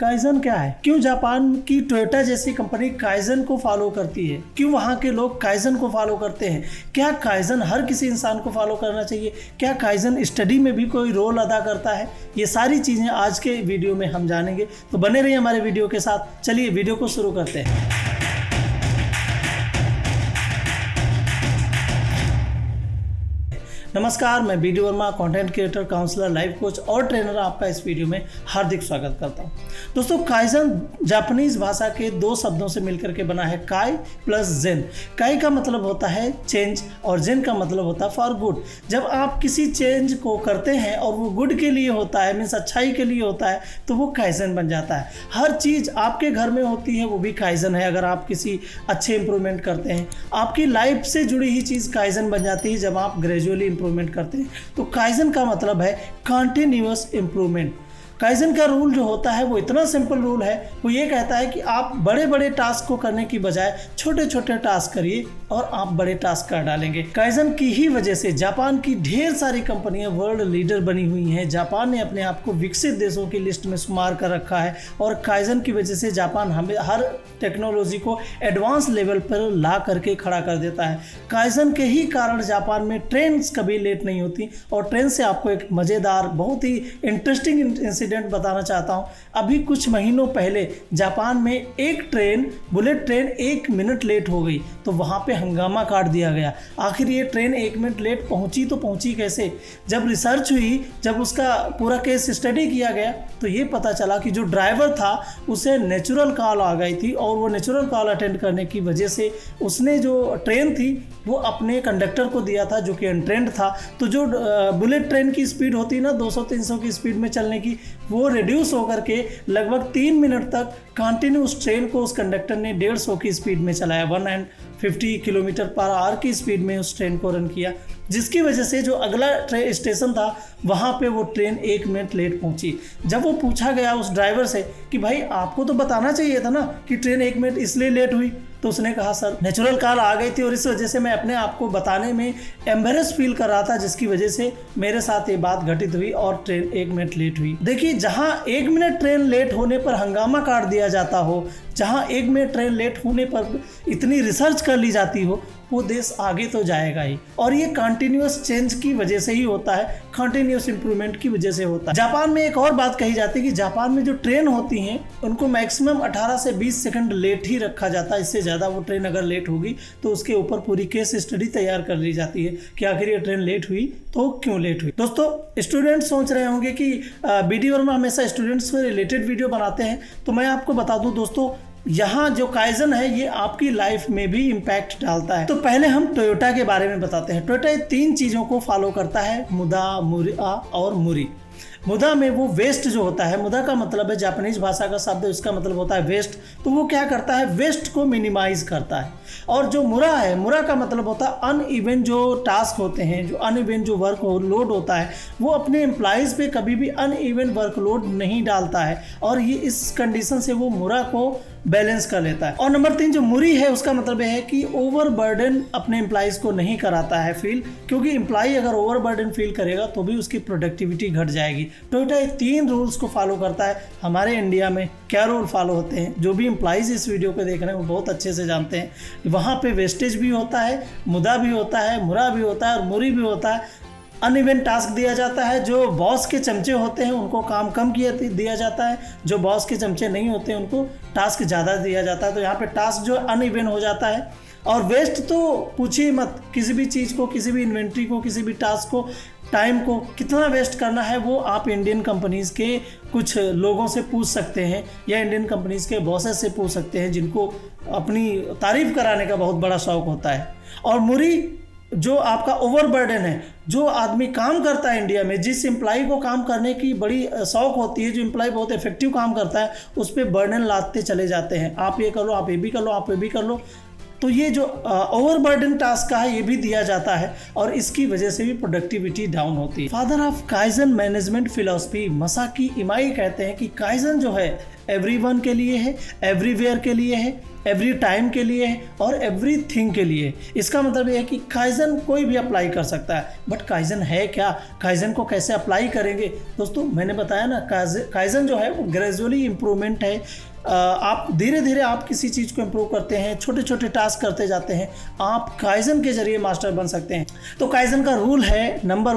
Kaizen क्या है, क्यों जापान की टोयोटा जैसी कंपनी काइजन को फॉलो करती है, क्यों वहाँ के लोग काइजन को फॉलो करते हैं, क्या काइजन हर किसी इंसान को फॉलो करना चाहिए, क्या काइजन स्टडी में भी कोई रोल अदा करता है, ये सारी चीज़ें आज के वीडियो में हम जानेंगे। तो बने रहिए हमारे वीडियो के साथ। चलिए वीडियो को शुरू करते हैं। नमस्कार, मैं BD Verma, content creator, counsellor, life coach और ट्रेनर आपका इस वीडियो में हार्दिक स्वागत करता हूं। दोस्तों, काइजन जापानीज भाषा के दो शब्दों से मिलकर के बना है, काई प्लस जेन। काई का मतलब होता है चेंज और जेन का मतलब होता है फॉर गुड। जब आप किसी चेंज को करते हैं और वो गुड के लिए होता है, मीन्स अच्छाई के लिए होता है, तो वो काइजन बन जाता है। हर चीज़ आपके घर में होती है वो भी काइजन है। अगर आप किसी अच्छे इंप्रूवमेंट करते हैं, आपकी लाइफ से जुड़ी ही चीज़ काइजन बन जाती है। जब आप ग्रेजुअली इंप्रूवमेंट करते हैं तो काइजन का मतलब है कंटिन्यूअस इंप्रूवमेंट। काइजन का रूल जो होता है वो इतना सिंपल रूल है, वो ये कहता है कि आप बड़े बड़े टास्क को करने की बजाय छोटे छोटे टास्क करिए और आप बड़े टास्क कर डालेंगे। काइजन की ही वजह से जापान की ढेर सारी कंपनियां वर्ल्ड लीडर बनी हुई हैं। जापान ने अपने आप को विकसित देशों की लिस्ट में शुमार कर रखा है और काइजन की वजह से जापान हमें हर टेक्नोलॉजी को एडवांस लेवल पर ला करके खड़ा कर देता है। काइजन के ही कारण जापान में ट्रेन कभी लेट नहीं होती। और ट्रेन से आपको एक मज़ेदार, बहुत ही इंटरेस्टिंग इंसिडेंट बताना चाहता हूं। अभी कुछ महीनों पहले जापान में एक train, bullet train 1 minute late हो गई तो वहां पे हंगामा काट दिया गया। आखिर ये ट्रेन 1 मिनट लेट पहुंची तो पहुंची कैसे? जब रिसर्च हुई, जब उसका पूरा केस स्टडी किया गया तो ये पता चला कि जो ड्राइवर था उसे नेचुरल कॉल आ गई थी और वो नेचुरल कॉल अटेंड करने की वजह से उसने जो ट्रेन थी वो अपने कंडक्टर को दिया था जो कि अनट्रेंड था। तो जो बुलेट ट्रेन की स्पीड होती है ना 200-300 की स्पीड में चलने की, वो रिड्यूस होकर के लगभग 3 मिनट तक कंटिन्यू उस ट्रेन को उस कंडक्टर ने 150 की स्पीड में चलाया। 150 किलोमीटर पर आवर की स्पीड में उस ट्रेन को रन किया, जिसकी वजह से जो अगला स्टेशन था वहाँ पे वो ट्रेन 1 मिनट लेट पहुँची। जब वो पूछा गया उस ड्राइवर से कि भाई आपको तो बताना चाहिए था ना कि ट्रेन 1 मिनट इसलिए लेट हुई, तो उसने कहा सर नेचुरल कॉल आ गई थी और इस वजह से मैं अपने आप को बताने में एम्बेरस फील कर रहा था, जिसकी वजह से मेरे साथ ये बात घटित हुई और ट्रेन 1 मिनट लेट हुई। देखिए, जहां 1 मिनट ट्रेन लेट होने पर हंगामा काट दिया जाता हो, जहां 1 मिनट ट्रेन लेट होने पर इतनी रिसर्च कर ली जाती हो, वो देश आगे तो जाएगा ही। और ये कंटिन्यूअस चेंज की वजह से ही होता है, कंटिन्यूअस इंप्रूवमेंट की वजह से होता है। जापान में एक और बात कही जाती है कि जापान में जो ट्रेन होती हैं उनको मैक्सिमम 18 से 20 सेकंड लेट ही रखा जाता है। इससे ज़्यादा वो ट्रेन अगर लेट होगी तो उसके ऊपर पूरी केस स्टडी तैयार कर ली जाती है कि आखिर ये ट्रेन लेट हुई तो क्यों लेट हुई। दोस्तों, स्टूडेंट्स सोच रहे होंगे कि बीडी वर्मा हमेशा स्टूडेंट्स से रिलेटेड वीडियो बनाते हैं, तो मैं आपको बता दूँ दोस्तों, यहाँ जो काइजन है ये आपकी लाइफ में भी इम्पैक्ट डालता है। तो पहले हम टोयोटा के बारे में बताते हैं। टोयोटा 3 चीज़ों को फॉलो करता है, मुदा, मुरा और मुरी। मुदा में वो वेस्ट जो होता है, मुदा का मतलब है जापानीज भाषा का शब्द, इसका मतलब होता है वेस्ट। तो वो क्या करता है, वेस्ट को मिनिमाइज करता है। और जो मुरा है, मुरा का मतलब होता है अनइवन जो टास्क होते हैं, जो अनइवन जो वर्क लोड होता है, वो अपने एम्प्लॉइज़ पे कभी भी अनइवन वर्कलोड नहीं डालता है और ये इस कंडीशन से वो मुरा को बैलेंस कर लेता है। और नंबर 3 जो मुरी है, उसका मतलब है कि ओवर बर्डन अपने एम्प्लॉइज़ को नहीं कराता है फील, क्योंकि एम्प्लॉई अगर ओवर बर्डन फील करेगा तो भी उसकी प्रोडक्टिविटी घट जाएगी। टोयोटा ये 3 रूल्स को फॉलो करता है। हमारे इंडिया में क्या रूल फॉलो होते हैं, जो भी एम्प्लॉइज़ इस वीडियो को देख रहे हैं वो बहुत अच्छे से जानते हैं। वहाँ पे वेस्टेज भी होता है, मुदा भी होता है, मुरा भी होता है और मुरी भी होता है। अनइवन टास्क दिया जाता है। जो बॉस के चमचे होते हैं उनको काम कम दिया जाता है, जो बॉस के चमचे नहीं होते उनको टास्क ज़्यादा दिया जाता है। तो यहाँ पे टास्क जो अनइवन हो जाता है। और वेस्ट तो पूछिए मत, किसी भी चीज़ को, किसी भी इन्वेंट्री को, किसी भी टास्क को, टाइम को कितना वेस्ट करना है वो आप इंडियन कंपनीज़ के कुछ लोगों से पूछ सकते हैं या इंडियन कंपनीज़ के बॉसेस से पूछ सकते हैं, जिनको अपनी तारीफ़ कराने का बहुत बड़ा शौक़ होता है। और मुरी जो आपका ओवरबर्डन है, जो आदमी काम करता है इंडिया में, जिस एम्प्लॉई को काम करने की बड़ी शौक होती है, जो एम्प्लॉई बहुत इफेक्टिव काम करता है, उस पर बर्डन लादते चले जाते हैं। आप ये कर लो, आप ये भी कर लो, आप ये भी कर लो। तो ये जो ओवरबर्डन टास्क का है ये भी दिया जाता है और इसकी वजह से भी प्रोडक्टिविटी डाउन होती है। Father of kaizen management philosophy Masaaki Imai कहते हैं कि काइजन जो है एवरीवन के लिए है, एवरीवेयर के लिए है, एवरी टाइम के लिए है और एवरीथिंग के लिए। इसका मतलब ये है कि काइजन कोई भी अप्लाई कर सकता है। बट काइजन है क्या, काइजन को कैसे अप्लाई करेंगे? दोस्तों मैंने बताया ना, काइजन जो है वो ग्रेजुअली इम्प्रूवमेंट है। आप धीरे धीरे आप किसी चीज़ को इम्प्रूव करते हैं, छोटे छोटे टास्क करते जाते हैं, आप काइजन के जरिए मास्टर बन सकते हैं। तो काइजन का रूल है number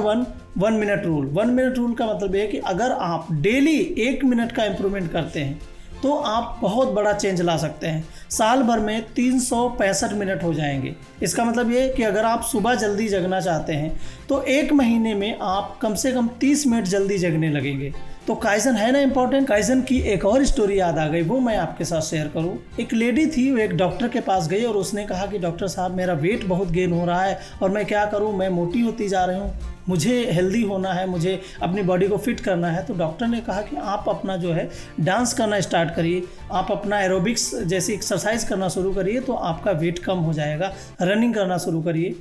1 minute rule. 1 minute rule का मतलब है कि अगर आप डेली 1 मिनट का इम्प्रूवमेंट करते हैं तो आप बहुत बड़ा चेंज ला सकते हैं। साल भर में 365 मिनट हो जाएंगे। इसका मतलब ये कि अगर आप सुबह जल्दी जगना चाहते हैं तो 1 महीने में आप कम से कम 30 मिनट जल्दी जगने लगेंगे। तो काइजन है ना इम्पोर्टेंट। काइजन की एक और स्टोरी याद आ गई, वो मैं आपके साथ शेयर करूं। एक लेडी थी, वो एक डॉक्टर के पास गई और उसने कहा कि डॉक्टर साहब मेरा वेट बहुत गेन हो रहा है और मैं क्या करूं, मैं मोटी होती जा रही हूं, मुझे हेल्दी होना है, मुझे अपनी बॉडी को फिट करना है। तो डॉक्टर ने कहा कि आप अपना जो है डांस करना स्टार्ट करिए, आप अपना एरोबिक्स जैसी एक्सरसाइज करना शुरू करिए तो आपका वेट कम हो जाएगा। रनिंग करना शुरू करिए।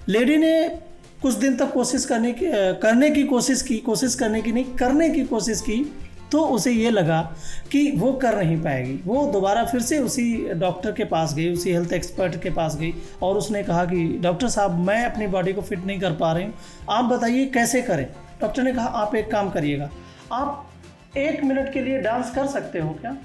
लेडी ने कुछ दिन तक करने की कोशिश की तो उसे ये लगा कि वो कर नहीं पाएगी। वो दोबारा फिर से उसी डॉक्टर के पास गई, उसी हेल्थ एक्सपर्ट के पास गई और उसने कहा कि डॉक्टर साहब मैं अपनी बॉडी को फिट नहीं कर पा रही हूँ, आप बताइए कैसे करें। डॉक्टर ने कहा आप एक काम करिएगा, आप 1 मिनट के लिए डांस कर सकते हो क्या?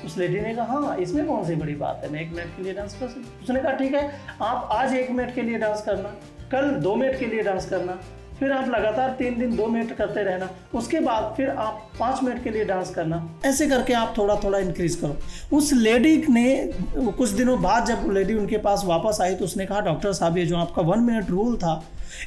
उस लेडी ने कहा हाँ, इसमें कौन सी बड़ी बात है, मैं 1 मिनट के लिए डांस कर सकती हूँ। उसने कहा ठीक है, आप आज 1 मिनट के लिए डांस करना, कल 2 मिनट के लिए डांस करना, फिर आप लगातार 3 दिन 2 मिनट करते रहना, उसके बाद फिर आप 5 मिनट के लिए डांस करना। ऐसे करके आप थोड़ा थोड़ा इंक्रीज करो। उस लेडी ने कुछ दिनों बाद जब लेडी उनके पास वापस आई तो उसने कहा डॉक्टर साहब ये जो आपका 1 मिनट रूल था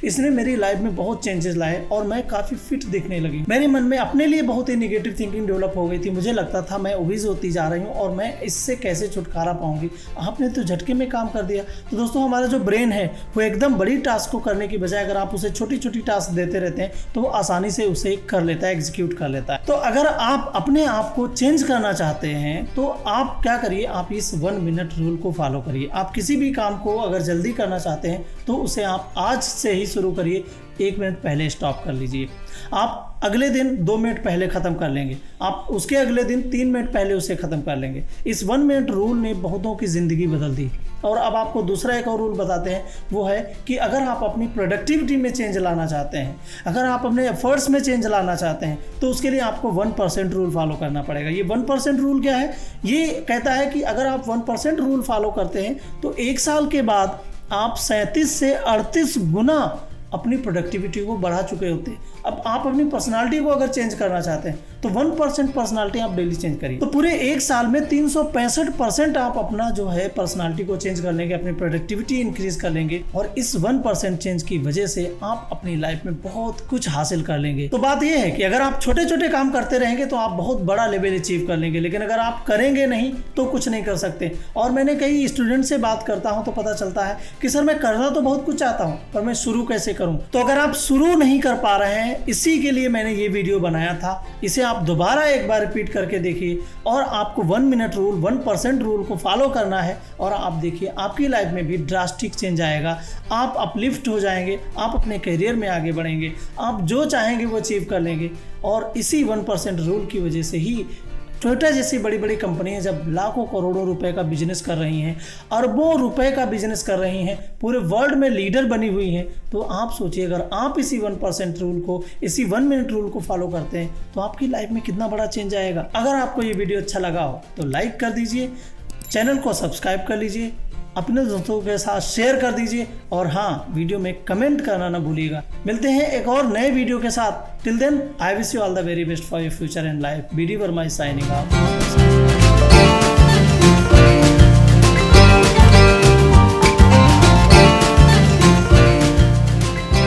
इसने मेरी लाइफ में बहुत चेंजेस लाए और मैं काफ़ी फिट दिखने लगी। मेरे मन में अपने लिए बहुत ही निगेटिव थिंकिंग डेवलप हो गई थी। मुझे लगता था मैं ओबीज होती जा रही हूँ और मैं इससे कैसे छुटकारा पाऊंगी। आपने तो झटके में काम कर दिया। तो दोस्तों हमारा जो ब्रेन है वो एकदम बड़ी टास्क को करने की बजाय अगर आप उसे छोटी छोटी टास्क देते रहते हैं तो वो आसानी से उसे कर लेता है, एग्जीक्यूट कर लेता है। तो अगर आप अपने आप को चेंज करना चाहते हैं तो आप क्या करिए, आप इस 1 मिनट रूल को फॉलो करिए। आप किसी भी काम को अगर जल्दी करना चाहते हैं तो उसे आप आज से ही शुरू करिए। 1 मिनट पहले स्टॉप कर लीजिए। आप अगले दिन 2 मिनट पहले ख़त्म कर लेंगे, आप उसके अगले दिन 3 मिनट पहले उसे ख़त्म कर लेंगे। इस 1 मिनट रूल ने बहुतों की ज़िंदगी बदल दी। और अब आपको दूसरा एक और रूल बताते हैं, वो है कि अगर आप अपनी प्रोडक्टिविटी में चेंज लाना चाहते हैं, अगर आप अपने एफर्ट्स में चेंज लाना चाहते हैं तो उसके लिए आपको 1% रूल फॉलो करना पड़ेगा। ये 1% रूल क्या है? ये कहता है कि अगर आप 1% रूल फॉलो करते हैं तो 1 साल के बाद आप 37 से 38 गुना अपनी प्रोडक्टिविटी को बढ़ा चुके होते हैं। अब आप अपनी पर्सनालिटी को अगर चेंज करना चाहते हैं तो 1% पर्सनालिटी आप डेली चेंज करिए। तो पूरे 1 साल में 365% आप अपना जो है पर्सनालिटी को चेंज कर लेंगे, अपनी प्रोडक्टिविटी इंक्रीज कर लेंगे और इस 1% चेंज की वजह से आप अपनी लाइफ में बहुत कुछ हासिल कर लेंगे। तो बात यह है कि अगर आप छोटे छोटे काम करते रहेंगे तो आप बहुत बड़ा लेवल अचीव कर लेंगे, लेकिन अगर आप करेंगे नहीं तो कुछ नहीं कर सकते। और मैंने कई स्टूडेंट से बात करता हूँ तो पता चलता है कि सर मैं करना तो बहुत कुछ चाहता हूँ पर मैं शुरू कैसे करूँ। तो अगर आप शुरू नहीं कर पा रहे हैं, इसी के लिए मैंने ये वीडियो बनाया था। इसे आप दोबारा एक बार रिपीट करके देखिए और आपको 1 मिनट रूल 1% रूल को फॉलो करना है और आप देखिए आपकी लाइफ में भी ड्रास्टिक चेंज आएगा। आप अपलिफ्ट हो जाएंगे, आप अपने करियर में आगे बढ़ेंगे, आप जो चाहेंगे वो अचीव कर लेंगे। और इसी 1% रूल की वजह से ही टोयोटा जैसी बड़ी बड़ी कंपनियां जब लाखों करोड़ों रुपए का बिजनेस कर रही हैं, अरबों रुपए का बिजनेस कर रही हैं, पूरे वर्ल्ड में लीडर बनी हुई हैं, तो आप सोचिए अगर आप इसी 1% रूल को, इसी 1 मिनट रूल को फॉलो करते हैं तो आपकी लाइफ में कितना बड़ा चेंज आएगा। अगर आपको ये वीडियो अच्छा लगा हो तो लाइक कर दीजिए, चैनल को सब्सक्राइब कर लीजिए, अपने दोस्तों के साथ शेयर कर दीजिए और हाँ, वीडियो में कमेंट करना ना भूलिएगा। मिलते हैं एक और नए वीडियो के साथ। Till then I wish you all the very best for your future and life. BD Verma is signing of.